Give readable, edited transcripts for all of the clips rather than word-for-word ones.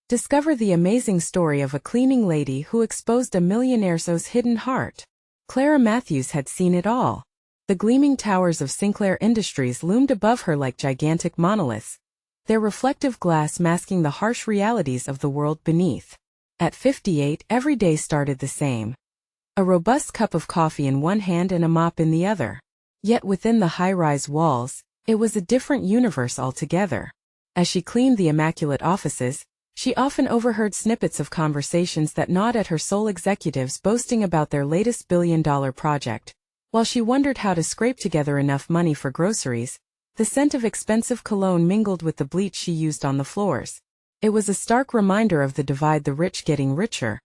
Discover the amazing story of a cleaning lady who exposed a millionaire's hidden heart. Clara Matthews had seen it all. The gleaming towers of Sinclair Industries loomed above her like gigantic monoliths, their reflective glass masking the harsh realities of the world beneath. At 58, every day started the same. A robust cup of coffee in one hand and a mop in the other. Yet within the high-rise walls, it was a different universe altogether. As she cleaned the immaculate offices, she often overheard snippets of conversations that gnawed at her soul, executives boasting about their latest billion-dollar project. While she wondered how to scrape together enough money for groceries, the scent of expensive cologne mingled with the bleach she used on the floors. It was a stark reminder of the divide, the rich getting richer,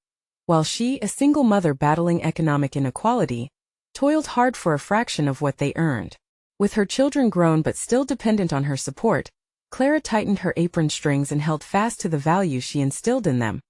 while she, a single mother battling economic inequality, toiled hard for a fraction of what they earned. With her children grown but still dependent on her support, Clara tightened her apron strings and held fast to the values she instilled in them.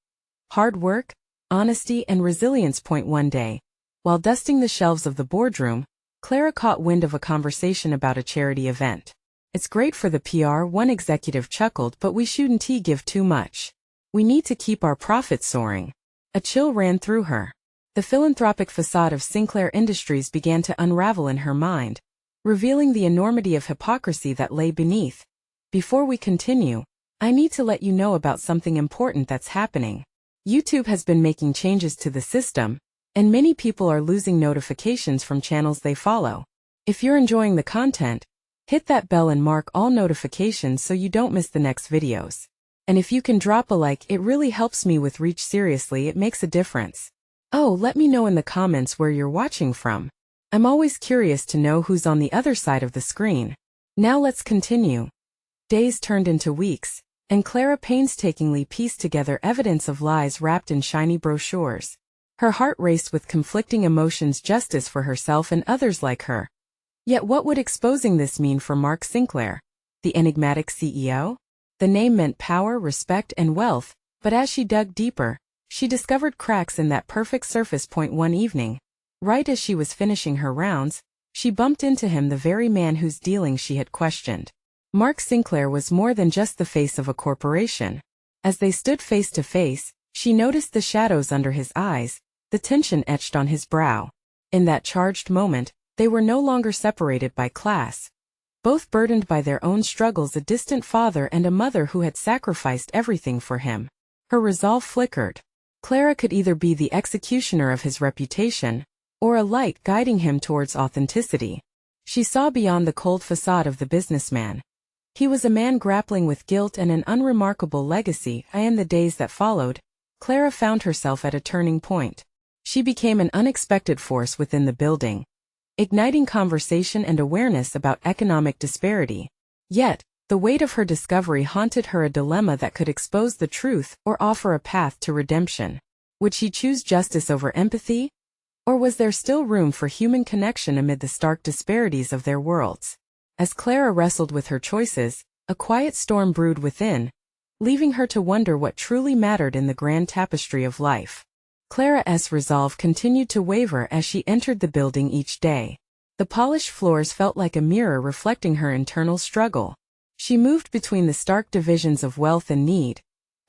Hard work, honesty, and resilience. One day, while dusting the shelves of the boardroom, Clara caught wind of a conversation about a charity event. "It's great for the PR," one executive chuckled, "but we shouldn't give too much. We need to keep our profits soaring." A chill ran through her. The philanthropic facade of Sinclair Industries began to unravel in her mind, revealing the enormity of hypocrisy that lay beneath. Before we continue, I need to let you know about something important that's happening. YouTube has been making changes to the system, and many people are losing notifications from channels they follow. If you're enjoying the content, hit that bell and mark all notifications so you don't miss the next videos. And if you can drop a like, it really helps me with reach. Seriously, it makes a difference. Oh, let me know in the comments where you're watching from. I'm always curious to know who's on the other side of the screen. Now let's continue. Days turned into weeks, and Clara painstakingly pieced together evidence of lies wrapped in shiny brochures. Her heart raced with conflicting emotions, justice for herself and others like her. Yet what would exposing this mean for Mark Sinclair, the enigmatic CEO? The name meant power, respect, and wealth, but as she dug deeper, she discovered cracks in that perfect surface. One evening, right as she was finishing her rounds, she bumped into him, the very man whose dealings she had questioned. Mark Sinclair was more than just the face of a corporation. As they stood face to face, she noticed the shadows under his eyes, the tension etched on his brow. In that charged moment, they were no longer separated by class. Both burdened by their own struggles, a distant father and a mother who had sacrificed everything for him. Her resolve flickered. Clara could either be the executioner of his reputation, or a light guiding him towards authenticity. She saw beyond the cold facade of the businessman. He was a man grappling with guilt and an unremarkable legacy. In the days that followed, Clara found herself at a turning point. She became an unexpected force within the building, igniting conversation and awareness about economic disparity. Yet, the weight of her discovery haunted her, a dilemma that could expose the truth or offer a path to redemption. Would she choose justice over empathy? Or was there still room for human connection amid the stark disparities of their worlds? As Clara wrestled with her choices, a quiet storm brewed within, leaving her to wonder what truly mattered in the grand tapestry of life. Clara's resolve continued to waver as she entered the building each day. The polished floors felt like a mirror reflecting her internal struggle. She moved between the stark divisions of wealth and need,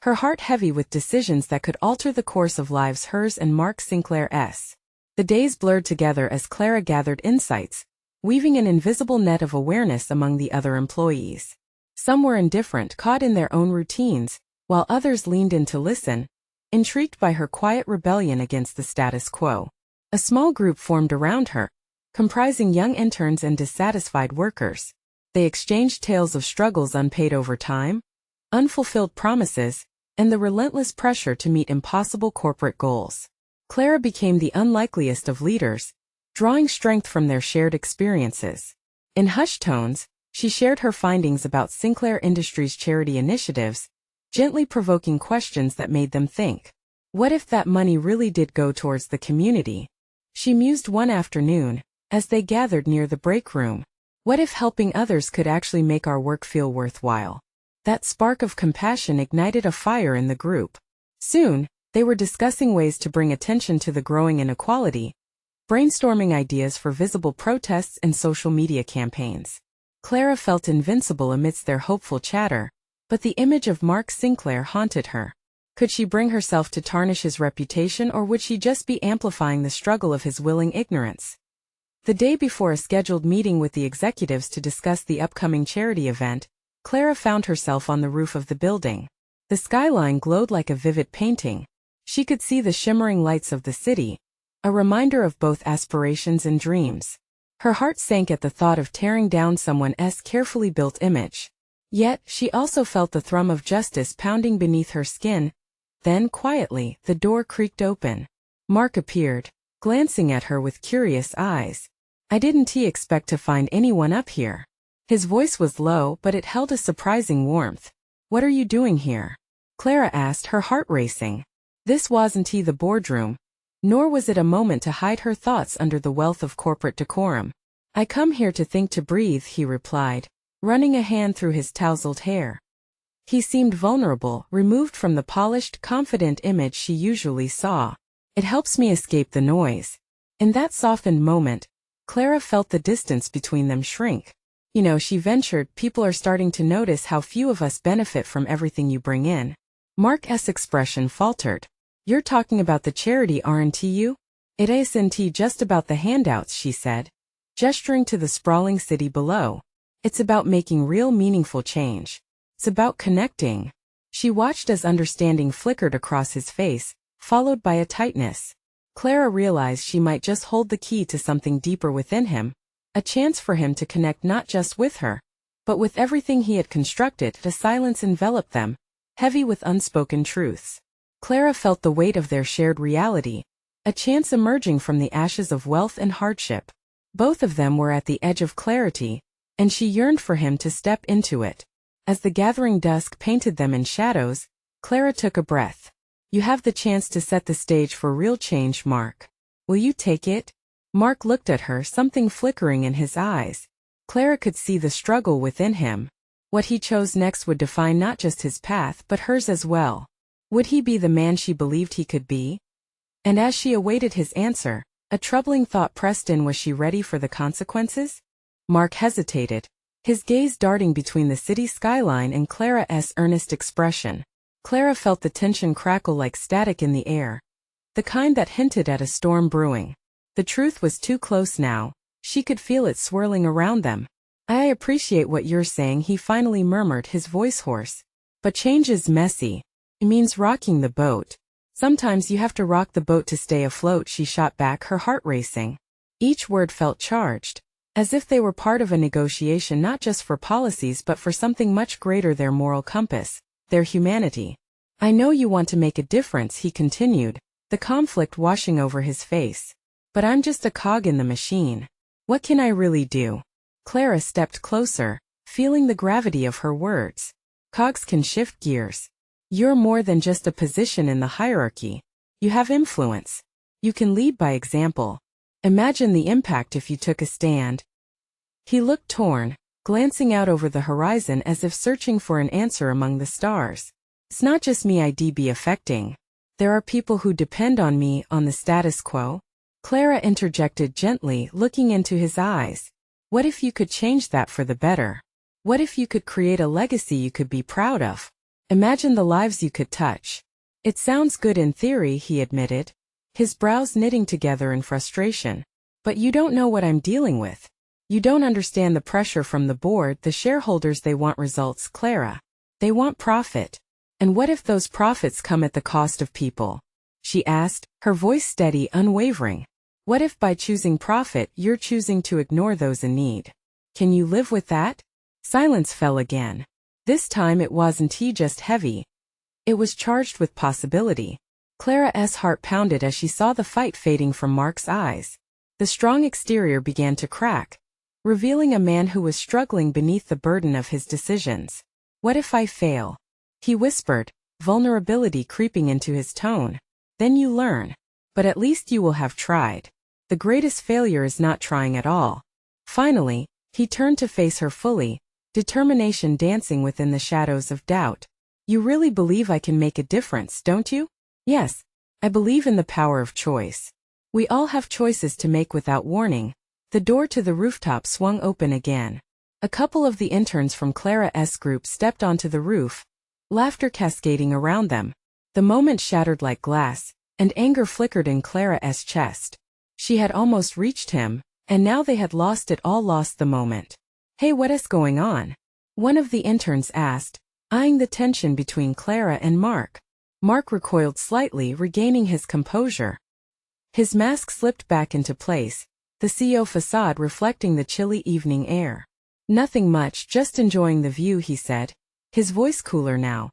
her heart heavy with decisions that could alter the course of lives, hers and Mark Sinclair's. The days blurred together as Clara gathered insights, weaving an invisible net of awareness among the other employees. Some were indifferent, caught in their own routines, while others leaned in to listen, intrigued by her quiet rebellion against the status quo. A small group formed around her, comprising young interns and dissatisfied workers. They exchanged tales of struggles, unpaid overtime, unfulfilled promises, and the relentless pressure to meet impossible corporate goals. Clara became the unlikeliest of leaders, drawing strength from their shared experiences. In hushed tones, she shared her findings about Sinclair Industries' charity initiatives, gently provoking questions that made them think. What if that money really did go towards the community? She mused one afternoon, as they gathered near the break room. What if helping others could actually make our work feel worthwhile? That spark of compassion ignited a fire in the group. Soon, they were discussing ways to bring attention to the growing inequality, brainstorming ideas for visible protests and social media campaigns. Clara felt invincible amidst their hopeful chatter, but the image of Mark Sinclair haunted her. Could she bring herself to tarnish his reputation, or would she just be amplifying the struggle of his willing ignorance? The day before a scheduled meeting with the executives to discuss the upcoming charity event, Clara found herself on the roof of the building. The skyline glowed like a vivid painting. She could see the shimmering lights of the city, a reminder of both aspirations and dreams. Her heart sank at the thought of tearing down someone's carefully built image. Yet, she also felt the thrum of justice pounding beneath her skin. Then, quietly, the door creaked open. Mark appeared, glancing at her with curious eyes. "I didn't expect to find anyone up here." His voice was low, but it held a surprising warmth. "What are you doing here?" Clara asked, her heart racing. This wasn't the boardroom, nor was it a moment to hide her thoughts under the wealth of corporate decorum. "I come here to think, to breathe," he replied, running a hand through his tousled hair. He seemed vulnerable, removed from the polished, confident image she usually saw. "It helps me escape the noise." In that softened moment, Clara felt the distance between them shrink. "You know," she ventured, "people are starting to notice how few of us benefit from everything you bring in." Mark's expression faltered. "You're talking about the charity, aren't you?" "It isn't just about the handouts," she said, gesturing to the sprawling city below. "It's about making real, meaningful change. It's about connecting." She watched as understanding flickered across his face, followed by a tightness. Clara realized she might just hold the key to something deeper within him, a chance for him to connect not just with her, but with everything he had constructed. The silence enveloped them, heavy with unspoken truths. Clara felt the weight of their shared reality, a chance emerging from the ashes of wealth and hardship. Both of them were at the edge of clarity, and she yearned for him to step into it. As the gathering dusk painted them in shadows, Clara took a breath. "You have the chance to set the stage for real change, Mark. Will you take it?" Mark looked at her, something flickering in his eyes. Clara could see the struggle within him. What he chose next would define not just his path but hers as well. Would he be the man she believed he could be? And as she awaited his answer, a troubling thought pressed in. Was she ready for the consequences? Mark hesitated, his gaze darting between the city skyline and Clara's earnest expression. Clara felt the tension crackle like static in the air, the kind that hinted at a storm brewing. The truth was too close now. She could feel it swirling around them. "I appreciate what you're saying," he finally murmured, his voice hoarse. "But change is messy. It means rocking the boat. Sometimes you have to rock the boat to stay afloat," she shot back, her heart racing. Each word felt charged, as if they were part of a negotiation not just for policies but for something much greater, their moral compass, their humanity. "I know you want to make a difference," he continued, the conflict washing over his face. "But I'm just a cog in the machine. What can I really do?" Clara stepped closer, feeling the gravity of her words. "Cogs can shift gears. You're more than just a position in the hierarchy. You have influence. You can lead by example. Imagine the impact if you took a stand." He looked torn, glancing out over the horizon as if searching for an answer among the stars. "It's not just me I'd be affecting. There are people who depend on me, on the status quo." Clara interjected gently, looking into his eyes. "What if you could change that for the better? What if you could create a legacy you could be proud of? Imagine the lives you could touch." "It sounds good in theory," he admitted, his brows knitting together in frustration. "But you don't know what I'm dealing with. You don't understand the pressure from the board, the shareholders. They want results, Clara. They want profit. And what if those profits come at the cost of people?" she asked, her voice steady, unwavering. "What if by choosing profit, you're choosing to ignore those in need? Can you live with that?" Silence fell again. This time it wasn't just heavy. It was charged with possibility. Clara's heart pounded as she saw the fight fading from Mark's eyes. The strong exterior began to crack, revealing a man who was struggling beneath the burden of his decisions. "What if I fail?" he whispered, vulnerability creeping into his tone. "Then you learn. But at least you will have tried. The greatest failure is not trying at all." Finally, he turned to face her fully, determination dancing within the shadows of doubt. "You really believe I can make a difference, don't you?" "Yes, I believe in the power of choice. We all have choices to make." Without warning, the door to the rooftop swung open again. A couple of the interns from Clara's group stepped onto the roof, laughter cascading around them. The moment shattered like glass, and anger flickered in Clara's chest. She had almost reached him, and now they had lost the moment. "Hey, what is going on?" one of the interns asked, eyeing the tension between Clara and Mark. Mark recoiled slightly, regaining his composure. His mask slipped back into place, the CEO facade reflecting the chilly evening air. "Nothing much, just enjoying the view," he said, his voice cooler now.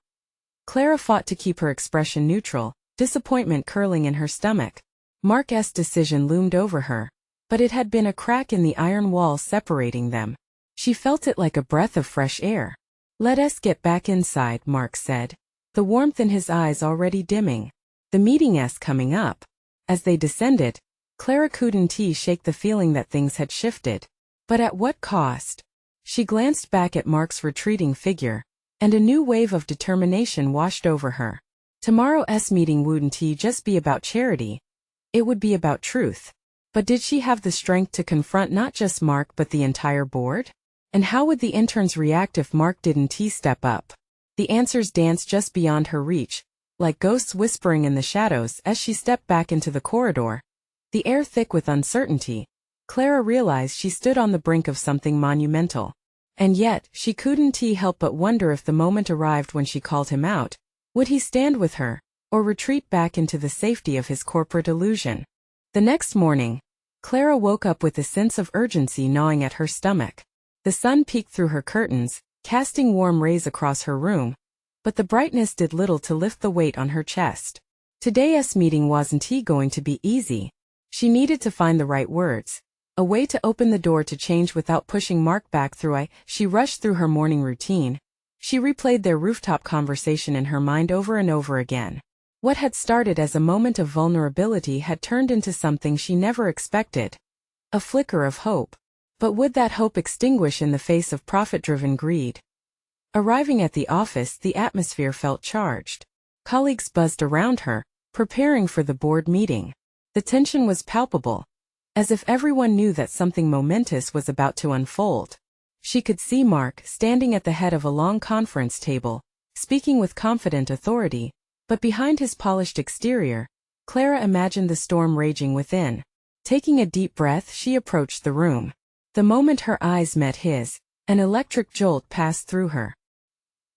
Clara fought to keep her expression neutral, disappointment curling in her stomach. Mark's decision loomed over her, but it had been a crack in the iron wall separating them. She felt it like a breath of fresh air. "Let us get back inside," Mark said, the warmth in his eyes already dimming. "The meeting's coming up." As they descended, Clara couldn't shake the feeling that things had shifted. But at what cost? She glanced back at Mark's retreating figure, and a new wave of determination washed over her. Tomorrow's meeting wouldn't just be about charity. It would be about truth. But did she have the strength to confront not just Mark but the entire board? And how would the interns react if Mark didn't step up? The answers danced just beyond her reach, like ghosts whispering in the shadows as she stepped back into the corridor. The air thick with uncertainty, Clara realized she stood on the brink of something monumental. And yet, she couldn't help but wonder if the moment arrived when she called him out. Would he stand with her, or retreat back into the safety of his corporate illusion? The next morning, Clara woke up with a sense of urgency gnawing at her stomach. The sun peeked through her curtains, casting warm rays across her room, but the brightness did little to lift the weight on her chest. Today's meeting wasn't going to be easy. She needed to find the right words, a way to open the door to change without pushing Mark back through. She rushed through her morning routine. She replayed their rooftop conversation in her mind over and over again. What had started as a moment of vulnerability had turned into something she never expected. A flicker of hope. But would that hope extinguish in the face of profit-driven greed? Arriving at the office, the atmosphere felt charged. Colleagues buzzed around her, preparing for the board meeting. The tension was palpable, as if everyone knew that something momentous was about to unfold. She could see Mark standing at the head of a long conference table, speaking with confident authority, but behind his polished exterior, Clara imagined the storm raging within. Taking a deep breath, she approached the room. The moment her eyes met his, an electric jolt passed through her.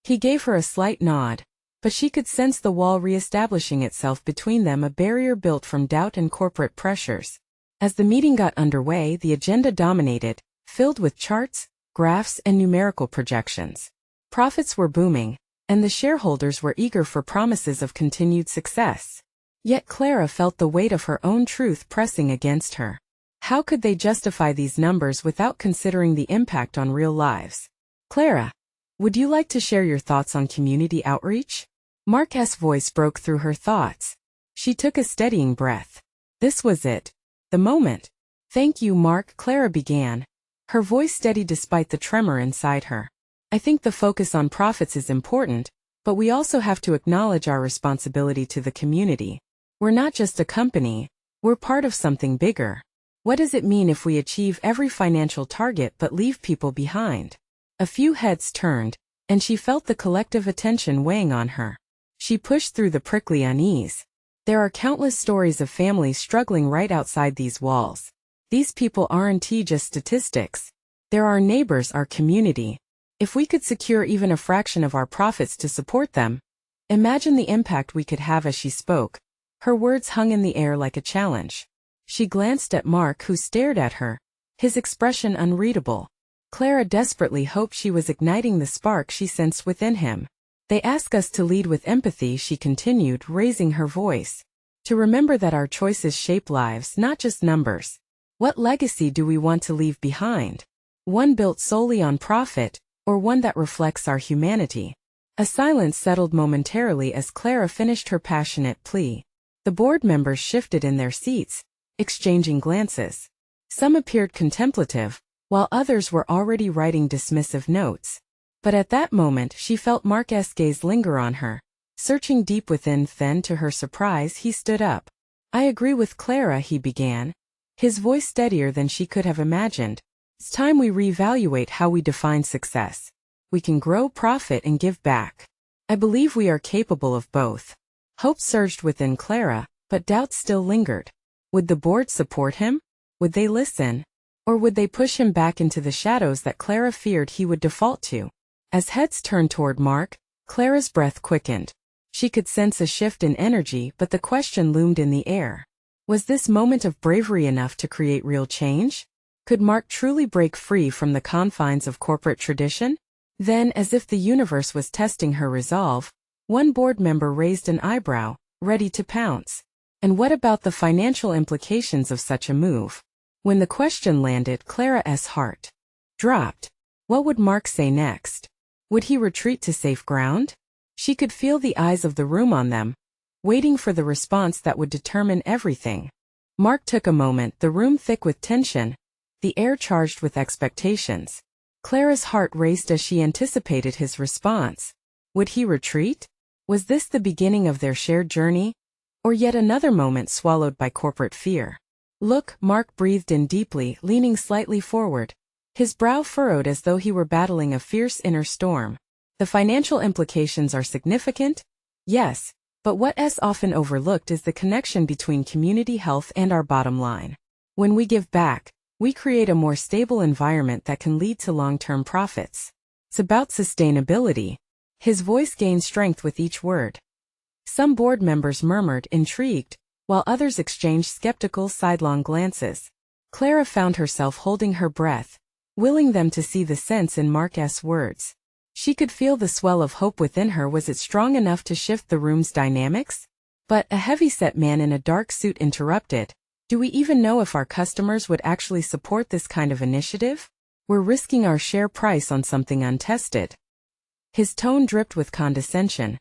He gave her a slight nod, but she could sense the wall re-establishing itself between them, a barrier built from doubt and corporate pressures. As the meeting got underway, the agenda dominated, filled with charts, graphs, and numerical projections. Profits were booming, and the shareholders were eager for promises of continued success. Yet Clara felt the weight of her own truth pressing against her. How could they justify these numbers without considering the impact on real lives? "Clara, would you like to share your thoughts on community outreach?" Mark's voice broke through her thoughts. She took a steadying breath. This was it. The moment. "Thank you, Mark," Clara began, her voice steady despite the tremor inside her. "I think the focus on profits is important, but we also have to acknowledge our responsibility to the community. We're not just a company, we're part of something bigger. What does it mean if we achieve every financial target but leave people behind?" A few heads turned, and she felt the collective attention weighing on her. She pushed through the prickly unease. There are countless stories of families struggling right outside these walls. These people aren't just statistics. They're our neighbors, our community. If we could secure even a fraction of our profits to support them, imagine the impact we could have. As she spoke, her words hung in the air like a challenge. She glanced at Mark, who stared at her, his expression unreadable. Clara desperately hoped she was igniting the spark she sensed within him. "They ask us to lead with empathy," she continued, raising her voice. "To remember that our choices shape lives, not just numbers. What legacy do we want to leave behind? One built solely on profit, or one that reflects our humanity?" A silence settled momentarily as Clara finished her passionate plea. The board members shifted in their seats, exchanging glances. Some appeared contemplative, while others were already writing dismissive notes. But at that moment she felt Mark's gaze linger on her, searching deep within. Then, to her surprise, he stood up. "I agree with Clara," he began, his voice steadier than she could have imagined. "It's time we reevaluate how we define success. We can grow profit and give back. I believe we are capable of both." Hope surged within Clara, but doubt still lingered. Would the board support him? Would they listen? Or would they push him back into the shadows that Clara feared he would default to? As heads turned toward Mark, Clara's breath quickened. She could sense a shift in energy, but the question loomed in the air. Was this moment of bravery enough to create real change? Could Mark truly break free from the confines of corporate tradition? Then, as if the universe was testing her resolve, one board member raised an eyebrow, ready to pounce. And what about the financial implications of such a move? When the question landed, Clara's heart dropped. What would Mark say next? Would he retreat to safe ground? She could feel the eyes of the room on them, waiting for the response that would determine everything. Mark took a moment, the room thick with tension, the air charged with expectations. Clara's heart raced as she anticipated his response. Would he retreat? Was this the beginning of their shared journey? Or yet another moment swallowed by corporate fear? Look, Mark breathed in deeply, leaning slightly forward. His brow furrowed as though he were battling a fierce inner storm. The financial implications are significant? Yes, but what's often overlooked is the connection between community health and our bottom line. When we give back, we create a more stable environment that can lead to long-term profits. It's about sustainability. His voice gained strength with each word. Some board members murmured, intrigued, while others exchanged skeptical sidelong glances. Clara found herself holding her breath, willing them to see the sense in Mark's words. She could feel the swell of hope within her. Was it strong enough to shift the room's dynamics? But a heavy-set man in a dark suit interrupted. Do we even know if our customers would actually support this kind of initiative? We're risking our share price on something untested. His tone dripped with condescension.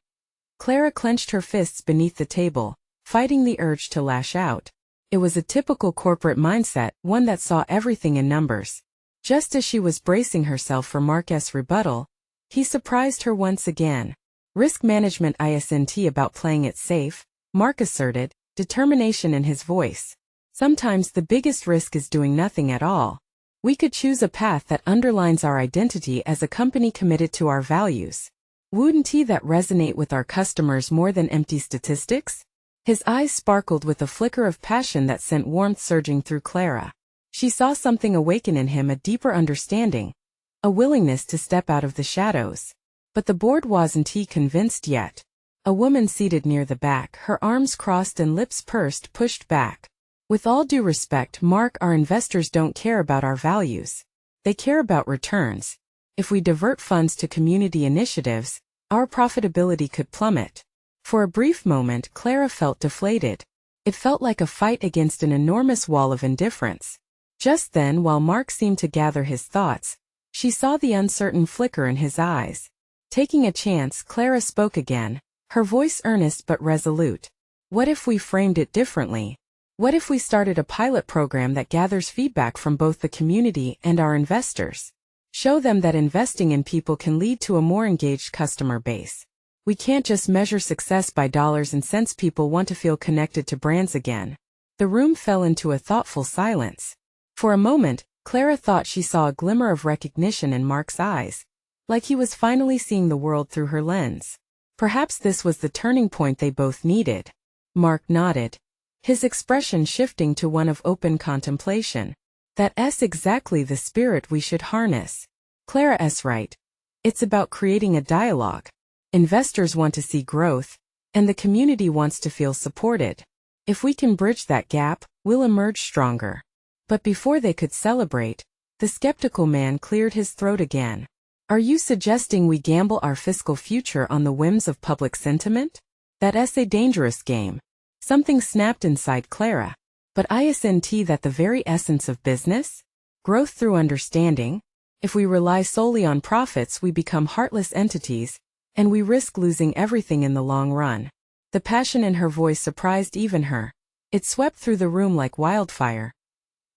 Clara clenched her fists beneath the table, fighting the urge to lash out. It was a typical corporate mindset, one that saw everything in numbers. Just as she was bracing herself for Mark's rebuttal, he surprised her once again. Risk management isn't about playing it safe, Mark asserted, determination in his voice. Sometimes the biggest risk is doing nothing at all. We could choose a path that underlines our identity as a company committed to our values. Wouldn't that resonate with our customers more than empty statistics? His eyes sparkled with a flicker of passion that sent warmth surging through Clara. She saw something awaken in him, a deeper understanding, a willingness to step out of the shadows. But the board wasn't convinced yet. A woman seated near the back, her arms crossed and lips pursed, pushed back. With all due respect, Mark, our investors don't care about our values. They care about returns. If we divert funds to community initiatives, our profitability could plummet. For a brief moment, Clara felt deflated. It felt like a fight against an enormous wall of indifference. Just then, while Mark seemed to gather his thoughts, she saw the uncertain flicker in his eyes. Taking a chance, Clara spoke again, her voice earnest but resolute. What if we framed it differently? What if we started a pilot program that gathers feedback from both the community and our investors? Show them that investing in people can lead to a more engaged customer base. We can't just measure success by dollars and cents. People want to feel connected to brands again. The room fell into a thoughtful silence. For a moment, Clara thought she saw a glimmer of recognition in Mark's eyes, like he was finally seeing the world through her lens. Perhaps this was the turning point they both needed. Mark nodded, his expression shifting to one of open contemplation. That's exactly the spirit we should harness. Clara's right. It's about creating a dialogue. Investors want to see growth, and the community wants to feel supported. If we can bridge that gap, we'll emerge stronger. But before they could celebrate, the skeptical man cleared his throat again. Are you suggesting we gamble our fiscal future on the whims of public sentiment? That's a dangerous game. Something snapped inside Clara. But isn't that the very essence of business? Growth through understanding? If we rely solely on profits, we become heartless entities, and we risk losing everything in the long run. The passion in her voice surprised even her. It swept through the room like wildfire.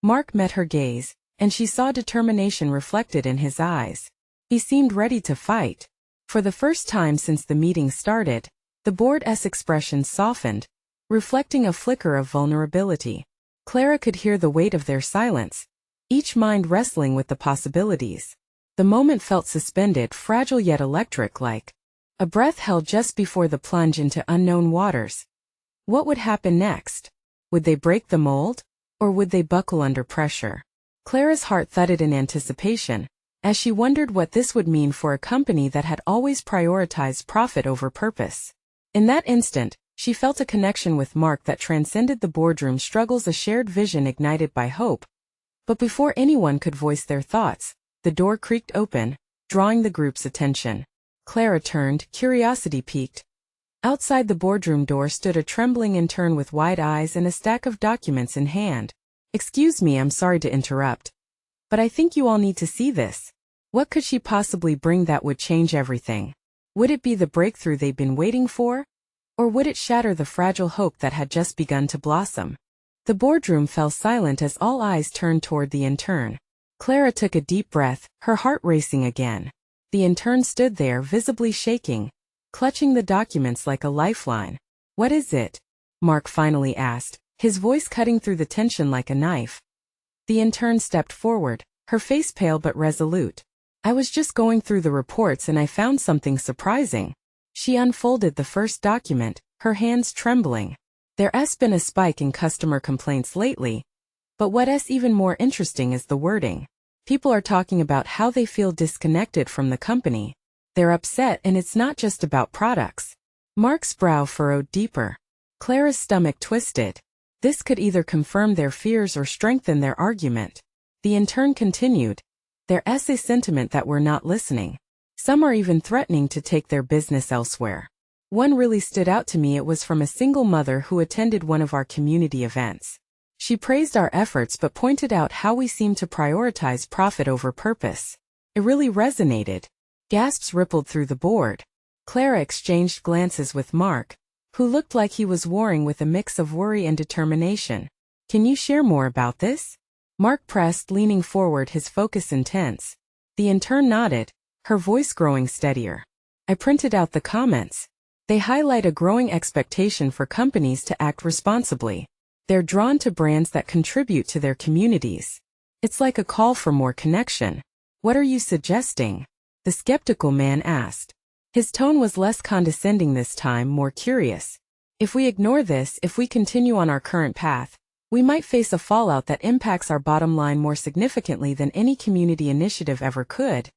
Mark met her gaze, and she saw determination reflected in his eyes. He seemed ready to fight. For the first time since the meeting started, the board's expression softened, reflecting a flicker of vulnerability. Clara could hear the weight of their silence, each mind wrestling with the possibilities. The moment felt suspended, fragile yet electric, like A breath held just before the plunge into unknown waters. What would happen next? Would they break the mold? Or would they buckle under pressure? Clara's heart thudded in anticipation, as she wondered what this would mean for a company that had always prioritized profit over purpose. In that instant, she felt a connection with Mark that transcended the boardroom struggles, a shared vision ignited by hope. But before anyone could voice their thoughts, the door creaked open, drawing the group's attention. Clara turned, curiosity piqued. Outside the boardroom door stood a trembling intern with wide eyes and a stack of documents in hand. "Excuse me, I'm sorry to interrupt. But I think you all need to see this." What could she possibly bring that would change everything? Would it be the breakthrough they'd been waiting for? Or would it shatter the fragile hope that had just begun to blossom? The boardroom fell silent as all eyes turned toward the intern. Clara took a deep breath, her heart racing again. The intern stood there, visibly shaking, clutching the documents like a lifeline. "What is it?" Mark finally asked, his voice cutting through the tension like a knife. The intern stepped forward, her face pale but resolute. "I was just going through the reports and I found something surprising." She unfolded the first document, her hands trembling. There's been a spike in customer complaints lately, but what's even more interesting is the wording. People are talking about how they feel disconnected from the company. They're upset, and it's not just about products. Mark's brow furrowed deeper. Clara's stomach twisted. This could either confirm their fears or strengthen their argument. The intern continued. "There's a sentiment that we're not listening. Some are even threatening to take their business elsewhere." One really stood out to me. It was from a single mother who attended one of our community events. She praised our efforts but pointed out how we seem to prioritize profit over purpose. It really resonated. Gasps rippled through the board. Clara exchanged glances with Mark, who looked like he was warring with a mix of worry and determination. "Can you share more about this?" Mark pressed, leaning forward, his focus intense. The intern nodded, her voice growing steadier. "I printed out the comments. They highlight a growing expectation for companies to act responsibly. They're drawn to brands that contribute to their communities. It's like a call for more connection." "What are you suggesting?" the skeptical man asked. His tone was less condescending this time, more curious. "If we ignore this, if we continue on our current path, we might face a fallout that impacts our bottom line more significantly than any community initiative ever could,"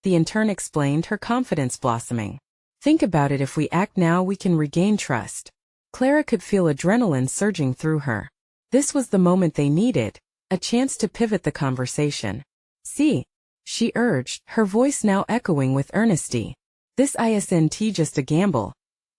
the intern explained, her confidence blossoming. "Think about it, if we act now, we can regain trust." Clara could feel adrenaline surging through her. This was the moment they needed, a chance to pivot the conversation. "See," she urged, her voice now echoing with earnesty. "This isn't just a gamble.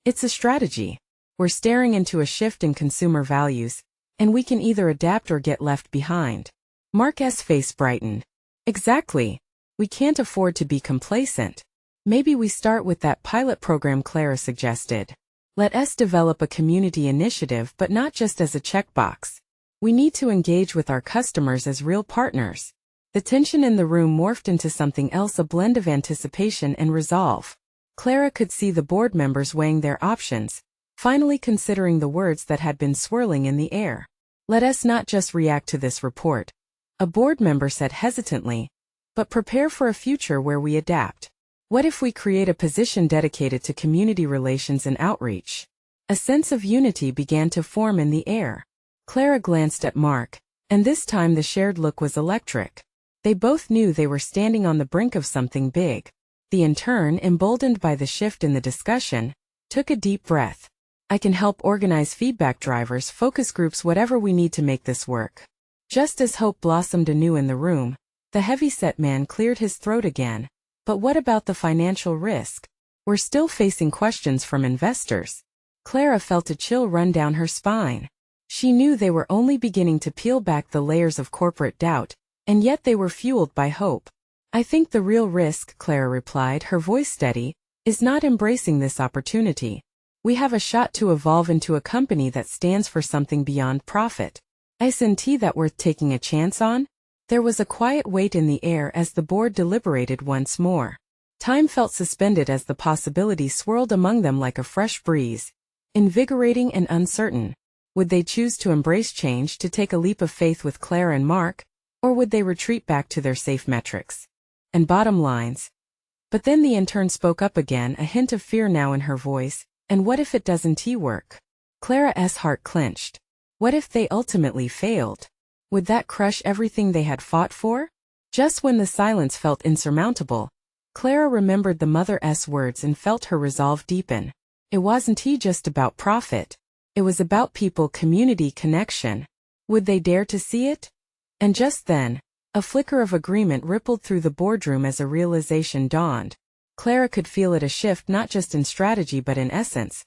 It's a strategy. We're staring into a shift in consumer values, and we can either adapt or get left behind." Mark's face brightened. "Exactly. We can't afford to be complacent. Maybe we start with that pilot program Clara suggested. Let us develop a community initiative, but not just as a checkbox. We need to engage with our customers as real partners." The tension in the room morphed into something else, a blend of anticipation and resolve. Clara could see the board members weighing their options, finally considering the words that had been swirling in the air. "Let us not just react to this report," a board member said hesitantly, "but prepare for a future where we adapt. What if we create a position dedicated to community relations and outreach?" A sense of unity began to form in the air. Clara glanced at Mark, and this time the shared look was electric. They both knew they were standing on the brink of something big. The intern, emboldened by the shift in the discussion, took a deep breath. "I can help organize feedback drivers, focus groups, whatever we need to make this work." Just as hope blossomed anew in the room, the heavy-set man cleared his throat again. "But what about the financial risk? We're still facing questions from investors." Clara felt a chill run down her spine. She knew they were only beginning to peel back the layers of corporate doubt, and yet they were fueled by hope. "I think the real risk," Clara replied, her voice steady, "is not embracing this opportunity. We have a shot to evolve into a company that stands for something beyond profit. Isn't that worth taking a chance on?" There was a quiet weight in the air as the board deliberated once more. Time felt suspended as the possibilities swirled among them like a fresh breeze, invigorating and uncertain. Would they choose to embrace change, to take a leap of faith with Clara and Mark, or would they retreat back to their safe metrics and bottom lines? But then the intern spoke up again, a hint of fear now in her voice. And what if it doesn't work? Clara's heart clenched. What if they ultimately failed? Would that crush everything they had fought for? Just when the silence felt insurmountable, Clara remembered the mother's words and felt her resolve deepen. It wasn't just about profit. It was about people, community, connection. Would they dare to see it? And just then, a flicker of agreement rippled through the boardroom as a realization dawned. Clara could feel it, a shift not just in strategy but in essence.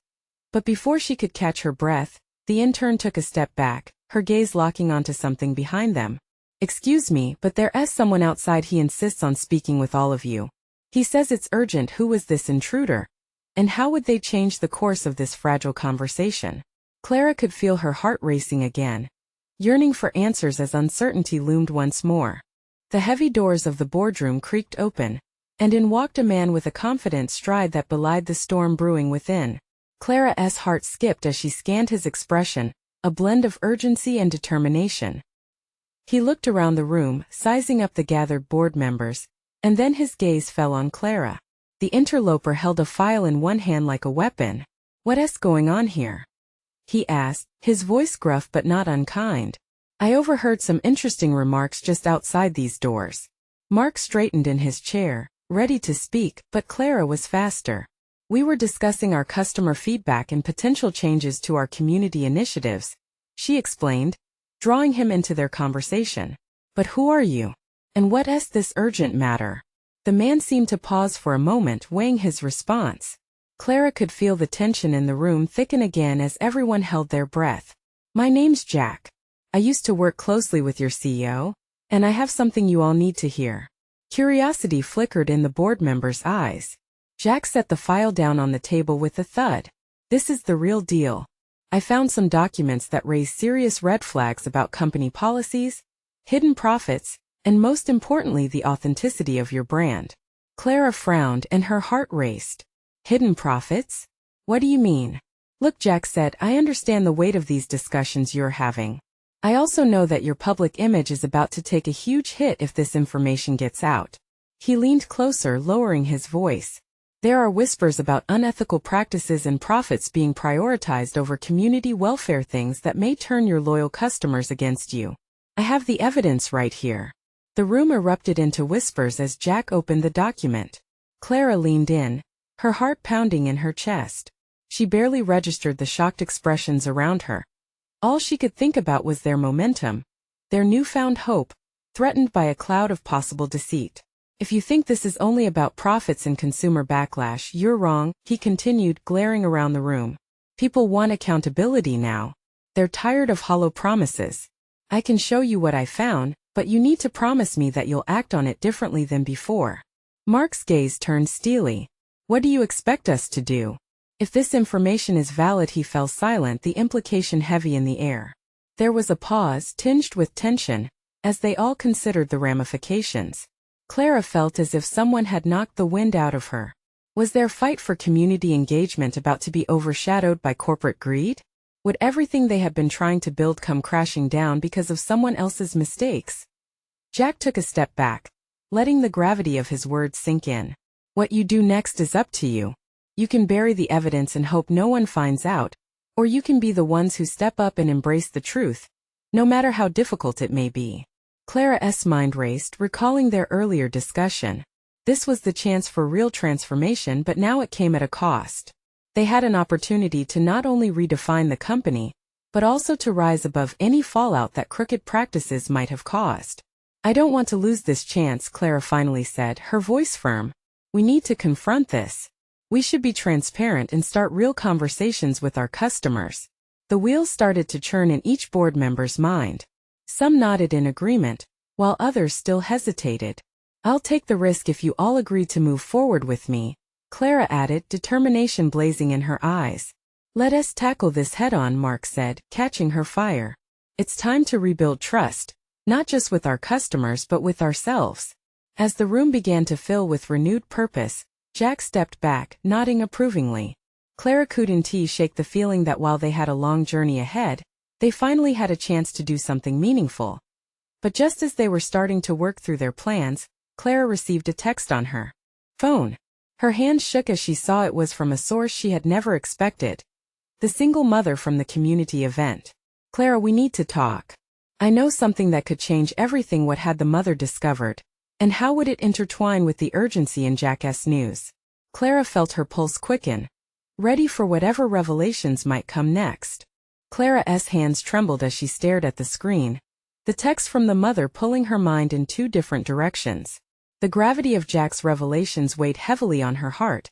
But before she could catch her breath, the intern took a step back, her gaze locking onto something behind them. "Excuse me, but there's someone outside. He insists on speaking with all of you. He says it's urgent." Who was this intruder? And how would they change the course of this fragile conversation? Clara could feel her heart racing again, yearning for answers as uncertainty loomed once more. The heavy doors of the boardroom creaked open, and in walked a man with a confident stride that belied the storm brewing within. Clara's heart skipped as she scanned his expression, a blend of urgency and determination. He looked around the room, sizing up the gathered board members, and then his gaze fell on Clara. The interloper held a file in one hand like a weapon. "What's going on here?" he asked, his voice gruff but not unkind. "I overheard some interesting remarks just outside these doors." Mark straightened in his chair, ready to speak, but Clara was faster. "We were discussing our customer feedback and potential changes to our community initiatives," she explained, drawing him into their conversation. "But who are you? And what's this urgent matter?" The man seemed to pause for a moment, weighing his response. Clara could feel the tension in the room thicken again as everyone held their breath. "My name's Jack. I used to work closely with your CEO, and I have something you all need to hear." Curiosity flickered in the board members' eyes. Jack set the file down on the table with a thud. "This is the real deal. I found some documents that raise serious red flags about company policies, hidden profits, and most importantly the authenticity of your brand." Clara frowned and her heart raced. "Hidden profits? What do you mean?" "Look," Jack said, "I understand the weight of these discussions you're having. I also know that your public image is about to take a huge hit if this information gets out." He leaned closer, lowering his voice. "There are whispers about unethical practices and profits being prioritized over community welfare, things that may turn your loyal customers against you. I have the evidence right here." The room erupted into whispers as Jack opened the document. Clara leaned in, her heart pounding in her chest. She barely registered the shocked expressions around her. All she could think about was their momentum, their newfound hope, threatened by a cloud of possible deceit. "If you think this is only about profits and consumer backlash, you're wrong," he continued, glaring around the room. "People want accountability now. They're tired of hollow promises. I can show you what I found, but you need to promise me that you'll act on it differently than before." Mark's gaze turned steely. "What do you expect us to do?" "If this information is valid," he fell silent, the implication heavy in the air. There was a pause, tinged with tension, as they all considered the ramifications. Clara felt as if someone had knocked the wind out of her. Was their fight for community engagement about to be overshadowed by corporate greed? Would everything they had been trying to build come crashing down because of someone else's mistakes? Jack took a step back, letting the gravity of his words sink in. "What you do next is up to you. You can bury the evidence and hope no one finds out, or you can be the ones who step up and embrace the truth, no matter how difficult it may be." Clara's mind raced, recalling their earlier discussion. This was the chance for real transformation, but now it came at a cost. They had an opportunity to not only redefine the company, but also to rise above any fallout that crooked practices might have caused. "I don't want to lose this chance," Clara finally said, her voice firm. "We need to confront this. We should be transparent and start real conversations with our customers." The wheels started to churn in each board member's mind. Some nodded in agreement, while others still hesitated. "I'll take the risk if you all agree to move forward with me," Clara added, determination blazing in her eyes. "Let us tackle this head-on," Mark said, catching her fire. "It's time to rebuild trust, not just with our customers but with ourselves." As the room began to fill with renewed purpose, Jack stepped back, nodding approvingly. Clara couldn't shake the feeling that while they had a long journey ahead, they finally had a chance to do something meaningful. But just as they were starting to work through their plans, Clara received a text on her Phone. Her hand shook as she saw it was from a source she had never expected. The single mother from the community event. Clara, we need to talk. I know something that could change everything. What had the mother discovered? And how would it intertwine with the urgency in Jack's news? Clara felt her pulse quicken, ready for whatever revelations might come next. Clara's hands trembled as she stared at the screen, the text from the mother pulling her mind in two different directions. The gravity of Jack's revelations weighed heavily on her heart,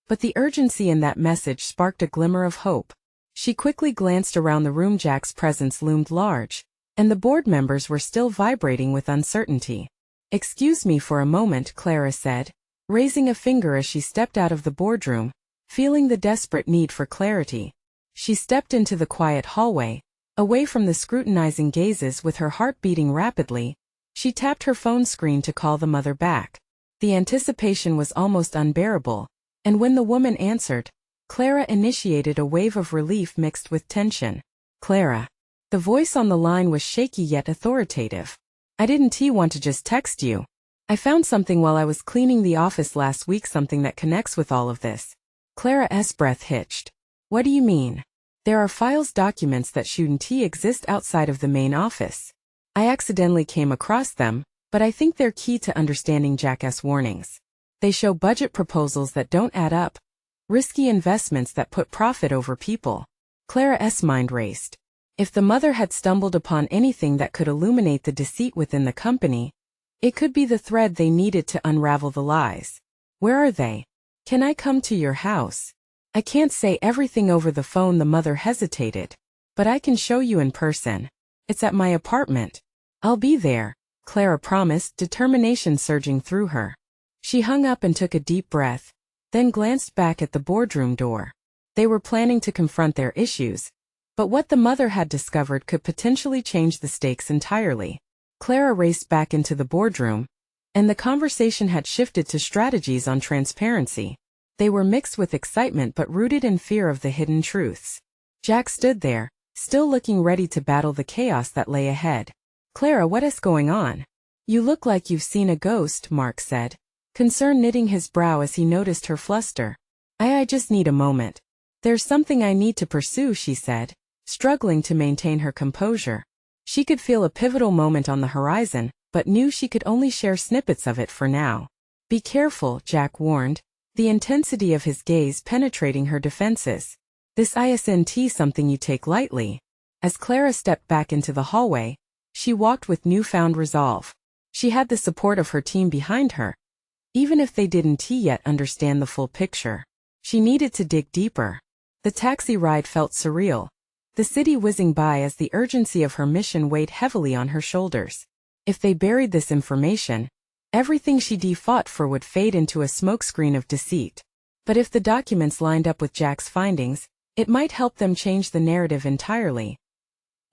but the urgency in that message sparked a glimmer of hope. She quickly glanced around the room. Jack's presence loomed large, and the board members were still vibrating with uncertainty. "Excuse me for a moment," Clara said, raising a finger as she stepped out of the boardroom, feeling the desperate need for clarity. She stepped into the quiet hallway, away from the scrutinizing gazes. With her heart beating rapidly, she tapped her phone screen to call the mother back. The anticipation was almost unbearable, and when the woman answered, Clara initiated a wave of relief mixed with tension. "Clara." The voice on the line was shaky yet authoritative. "I didn't want to just text you. I found something while I was cleaning the office last week, something that connects with all of this." Clara's breath hitched. "What do you mean?" "There are files, documents that shouldn't exist outside of the main office. I accidentally came across them, but I think they're key to understanding Jack's warnings. They show budget proposals that don't add up, risky investments that put profit over people." Clara's mind raced. If the mother had stumbled upon anything that could illuminate the deceit within the company, it could be the thread they needed to unravel the lies. "Where are they? Can I come to your house?" "I can't say everything over the phone," the mother hesitated, "but I can show you in person. It's at my apartment." "I'll be there," Clara promised, determination surging through her. She hung up and took a deep breath, then glanced back at the boardroom door. They were planning to confront their issues, but what the mother had discovered could potentially change the stakes entirely. Clara raced back into the boardroom, and the conversation had shifted to strategies on transparency. They were mixed with excitement but rooted in fear of the hidden truths. Jack stood there, still looking ready to battle the chaos that lay ahead. "Clara, what is going on? You look like you've seen a ghost," Mark said, concern knitting his brow as he noticed her fluster. I just need a moment. There's something I need to pursue," she said, struggling to maintain her composure. She could feel a pivotal moment on the horizon, but knew she could only share snippets of it for now. "Be careful," Jack warned, the intensity of his gaze penetrating her defenses. "This isn't something you take lightly." As Clara stepped back into the hallway, she walked with newfound resolve. She had the support of her team behind her, even if they didn't yet understand the full picture. She needed to dig deeper. The taxi ride felt surreal, the city whizzing by as the urgency of her mission weighed heavily on her shoulders. If they buried this information, everything she fought for would fade into a smokescreen of deceit. But if the documents lined up with Jack's findings, it might help them change the narrative entirely.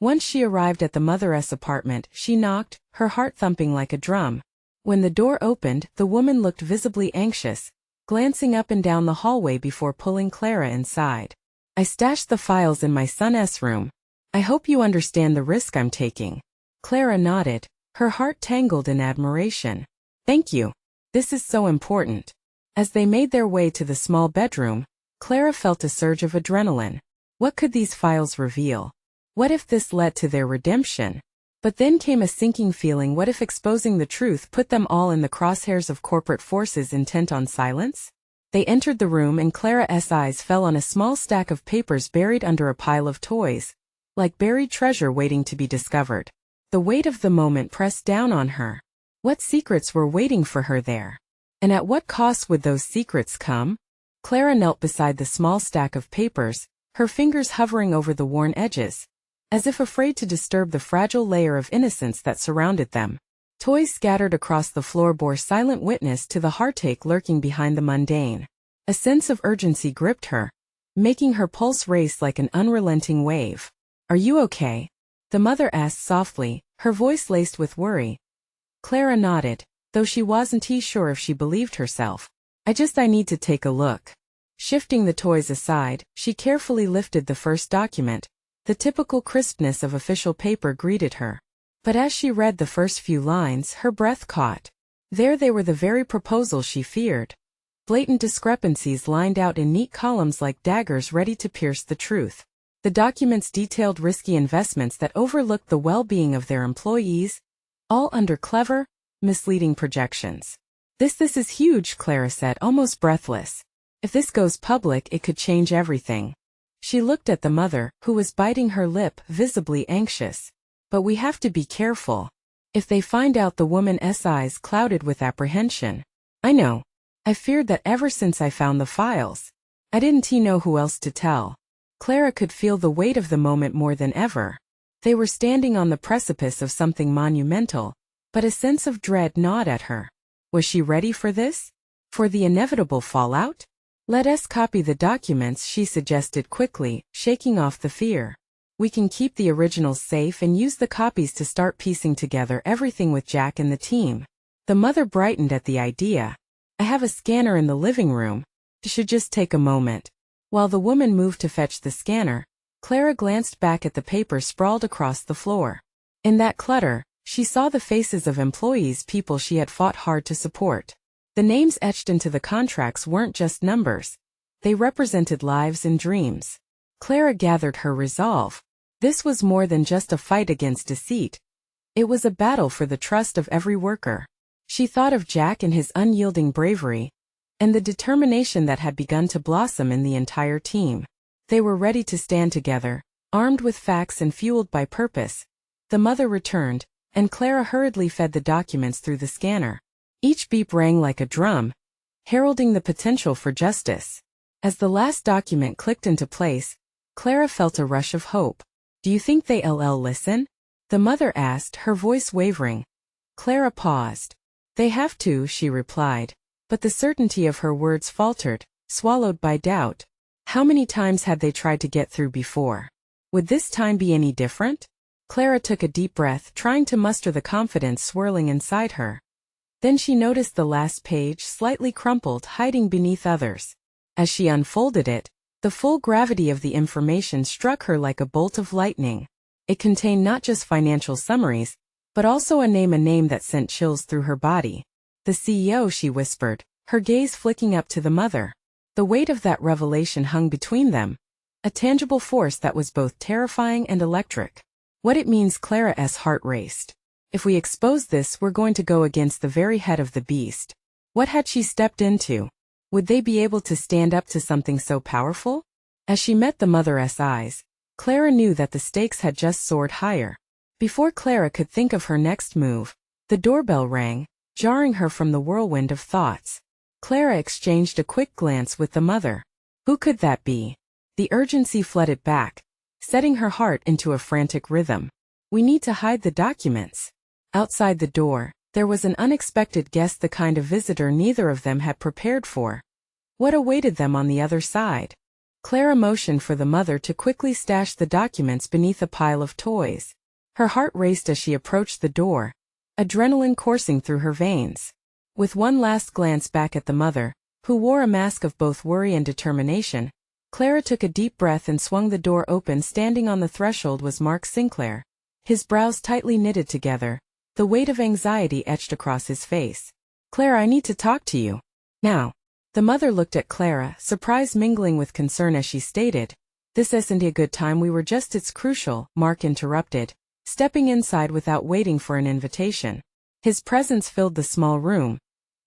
Once she arrived at the mother's apartment, she knocked, her heart thumping like a drum. When the door opened, the woman looked visibly anxious, glancing up and down the hallway before pulling Clara inside. "I stashed the files in my son's room. I hope you understand the risk I'm taking." Clara nodded, her heart tangled in admiration. "Thank you. This is so important." As they made their way to the small bedroom, Clara felt a surge of adrenaline. What could these files reveal? What if this led to their redemption? But then came a sinking feeling. What if exposing the truth put them all in the crosshairs of corporate forces intent on silence? They entered the room and Clara's eyes fell on a small stack of papers buried under a pile of toys, like buried treasure waiting to be discovered. The weight of the moment pressed down on her. What secrets were waiting for her there? And at what cost would those secrets come? Clara knelt beside the small stack of papers, her fingers hovering over the worn edges, as if afraid to disturb the fragile layer of innocence that surrounded them. Toys scattered across the floor bore silent witness to the heartache lurking behind the mundane. A sense of urgency gripped her, making her pulse race like an unrelenting wave. "Are you okay?" the mother asked softly, her voice laced with worry. Clara nodded, though she wasn't sure if she believed herself. I need to take a look." Shifting the toys aside, she carefully lifted the first document. The typical crispness of official paper greeted her. But as she read the first few lines, her breath caught. There they were, the very proposals she feared. Blatant discrepancies lined out in neat columns like daggers ready to pierce the truth. The documents detailed risky investments that overlooked the well-being of their employees, all under clever, misleading projections. This is huge, Clara said, almost breathless. If this goes public, it could change everything. She looked at the mother, who was biting her lip, visibly anxious. But we have to be careful. If they find out, the woman's eyes clouded with apprehension. I know. I feared that ever since I found the files. I didn't know who else to tell. Clara could feel the weight of the moment more than ever. They were standing on the precipice of something monumental, but a sense of dread gnawed at her. Was she ready for this? For the inevitable fallout? Let us copy the documents, she suggested quickly, shaking off the fear. We can keep the originals safe and use the copies to start piecing together everything with Jack and the team. The mother brightened at the idea. I have a scanner in the living room. It should just take a moment. While the woman moved to fetch the scanner, Clara glanced back at the paper sprawled across the floor. In that clutter, she saw the faces of employees, people she had fought hard to support. The names etched into the contracts weren't just numbers. They represented lives and dreams. Clara gathered her resolve. This was more than just a fight against deceit. It was a battle for the trust of every worker. She thought of Jack and his unyielding bravery, and the determination that had begun to blossom in the entire team. They were ready to stand together, armed with facts and fueled by purpose. The mother returned, and Clara hurriedly fed the documents through the scanner. Each beep rang like a drum, heralding the potential for justice. As the last document clicked into place, Clara felt a rush of hope. Do you think they'll listen? The mother asked, her voice wavering. Clara paused. They have to, she replied, but the certainty of her words faltered, swallowed by doubt. How many times had they tried to get through before? Would this time be any different? Clara took a deep breath, trying to muster the confidence swirling inside her. Then she noticed the last page, slightly crumpled, hiding beneath others. As she unfolded it, the full gravity of the information struck her like a bolt of lightning. It contained not just financial summaries, but also a name that sent chills through her body. The CEO, she whispered, her gaze flicking up to the mother. The weight of that revelation hung between them, a tangible force that was both terrifying and electric. What it means, Clara's heart raced. If we expose this, we're going to go against the very head of the beast. What had she stepped into? Would they be able to stand up to something so powerful? As she met the mother's eyes, Clara knew that the stakes had just soared higher. Before Clara could think of her next move, the doorbell rang, jarring her from the whirlwind of thoughts. Clara exchanged a quick glance with the mother. Who could that be? The urgency flooded back, setting her heart into a frantic rhythm. We need to hide the documents. Outside the door, there was an unexpected guest, the kind of visitor neither of them had prepared for. What awaited them on the other side? Clara motioned for the mother to quickly stash the documents beneath a pile of toys. Her heart raced as she approached the door, adrenaline coursing through her veins. With one last glance back at the mother, who wore a mask of both worry and determination, Clara took a deep breath and swung the door open. Standing on the threshold was Mark Sinclair, his brows tightly knitted together, the weight of anxiety etched across his face. Clara, I need to talk to you. Now. The mother looked at Clara, surprise mingling with concern as she stated, "This isn't a good time, it's crucial," Mark interrupted, stepping inside without waiting for an invitation. His presence filled the small room,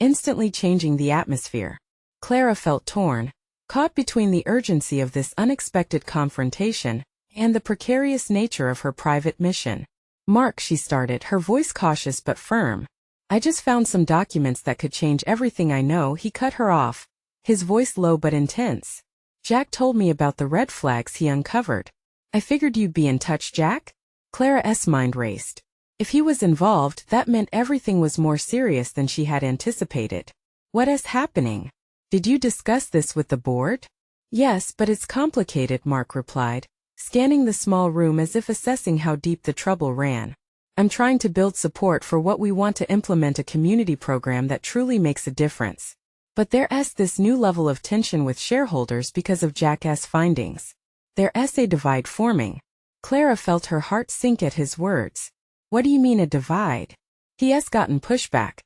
instantly changing the atmosphere. Clara felt torn, caught between the urgency of this unexpected confrontation and the precarious nature of her private mission. "Mark," she started, her voice cautious but firm. "I just found some documents that could change everything I know." He cut her off, his voice low but intense. "Jack told me about the red flags he uncovered. I figured you'd be in touch." Jack? Clara's mind raced. If he was involved, that meant everything was more serious than she had anticipated. "What is happening? Did you discuss this with the board?" "Yes, but it's complicated," Mark replied, scanning the small room as if assessing how deep the trouble ran. "I'm trying to build support for what we want to implement, a community program that truly makes a difference. But there's this new level of tension with shareholders because of Jack's findings. There's a divide forming." Clara felt her heart sink at his words. "What do you mean, a divide?" "He has gotten pushback.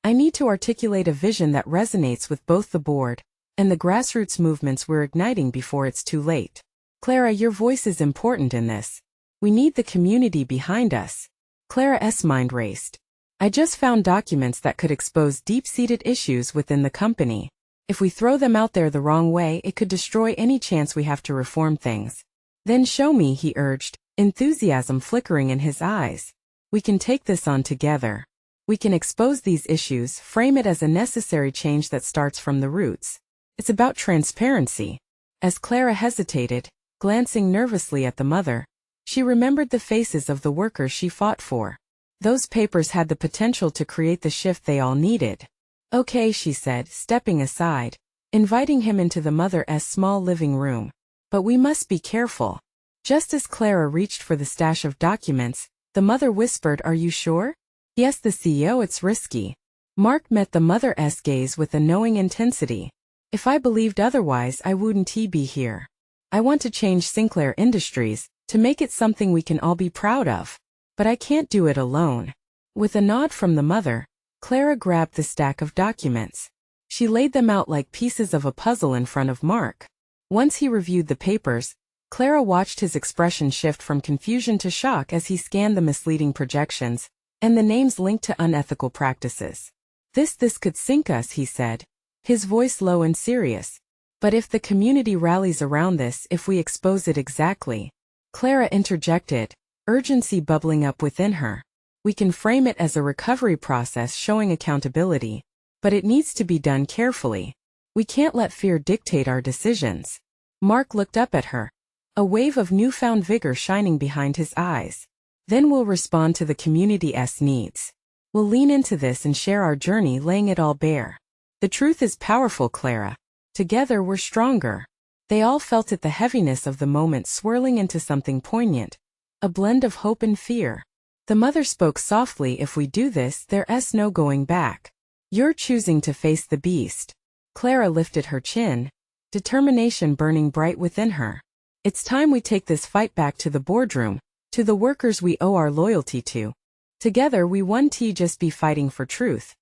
I need to articulate a vision that resonates with both the board and the grassroots movements we're igniting before it's too late. Clara, your voice is important in this. We need the community behind us. Clara's mind raced. I just found documents that could expose deep-seated issues within the company. If we throw them out there the wrong way, it could destroy any chance we have to reform things. Then show me, he urged, enthusiasm flickering in his eyes. We can take this on together. We can expose these issues, frame it as a necessary change that starts from the roots. It's about transparency. As Clara hesitated, glancing nervously at the mother, she remembered the faces of the workers she fought for. Those papers had the potential to create the shift they all needed. Okay, she said, stepping aside, inviting him into the mother's small living room. But we must be careful. Just as Clara reached for the stash of documents, the mother whispered, "Are you sure?" "Yes, the CEO, it's risky." Mark met the mother's gaze with a knowing intensity. "If I believed otherwise, I wouldn't be here. I want to change Sinclair Industries, to make it something we can all be proud of. But I can't do it alone." With a nod from the mother, Clara grabbed the stack of documents. She laid them out like pieces of a puzzle in front of Mark. Once he reviewed the papers, Clara watched his expression shift from confusion to shock as he scanned the misleading projections and the names linked to unethical practices. This could sink us," he said, his voice low and serious. "But if the community rallies around this, if we expose it exactly," Clara interjected, urgency bubbling up within her. "We can frame it as a recovery process showing accountability. But it needs to be done carefully. We can't let fear dictate our decisions." Mark looked up at her, a wave of newfound vigor shining behind his eyes. "Then we'll respond to the community's needs. We'll lean into this and share our journey, laying it all bare. The truth is powerful, Clara. Together we're stronger." They all felt it, the heaviness of the moment swirling into something poignant, a blend of hope and fear. The mother spoke softly, "If we do this, there's no going back. You're choosing to face the beast." Clara lifted her chin, determination burning bright within her. "It's time we take this fight back to the boardroom, to the workers we owe our loyalty to. Together we won't just be fighting for truth.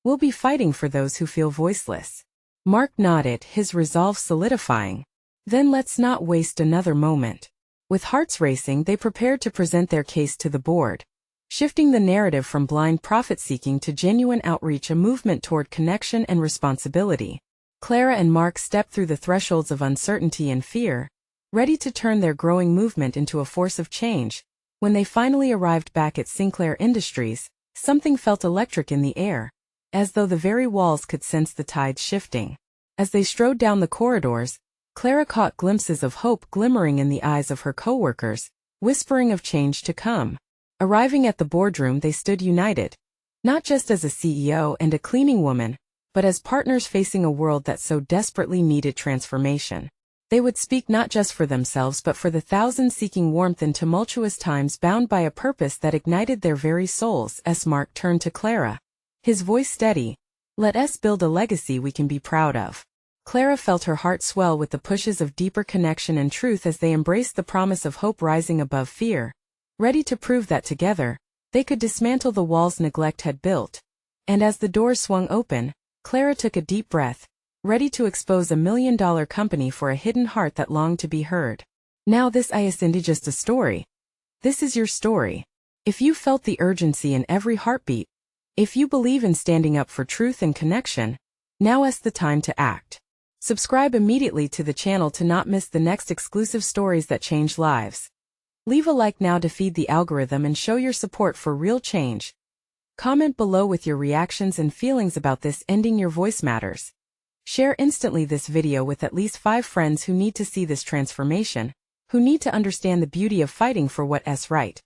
We'll be fighting for those who feel voiceless." Mark nodded, his resolve solidifying. "Then let's not waste another moment." With hearts racing, they prepared to present their case to the board, shifting the narrative from blind profit-seeking to genuine outreach, a movement toward connection and responsibility. Clara and Mark stepped through the thresholds of uncertainty and fear, ready to turn their growing movement into a force of change. When they finally arrived back at Sinclair Industries, something felt electric in the air, as though the very walls could sense the tides shifting. As they strode down the corridors, Clara caught glimpses of hope glimmering in the eyes of her coworkers, whispering of change to come. Arriving at the boardroom, they stood united, not just as a CEO and a cleaning woman, but as partners facing a world that so desperately needed transformation. They would speak not just for themselves but for the thousands seeking warmth in tumultuous times, bound by a purpose that ignited their very souls. As Mark turned to Clara, his voice steady, "Let us build a legacy we can be proud of." Clara felt her heart swell with the pushes of deeper connection and truth as they embraced the promise of hope rising above fear, ready to prove that together, they could dismantle the walls neglect had built. And as the doors swung open, Clara took a deep breath, ready to expose $1 million company for a hidden heart that longed to be heard. Now this isn't just a story. This is your story. If you felt the urgency in every heartbeat, if you believe in standing up for truth and connection, now is the time to act. Subscribe immediately to the channel to not miss the next exclusive stories that change lives. Leave a like now to feed the algorithm and show your support for real change. Comment below with your reactions and feelings about this. Ending your voice matters. Share instantly this video with at least 5 friends who need to see this transformation, who need to understand the beauty of fighting for what's right.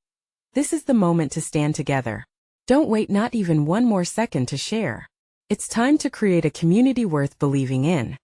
This is the moment to stand together. Don't wait not even one more second to share. It's time to create a community worth believing in.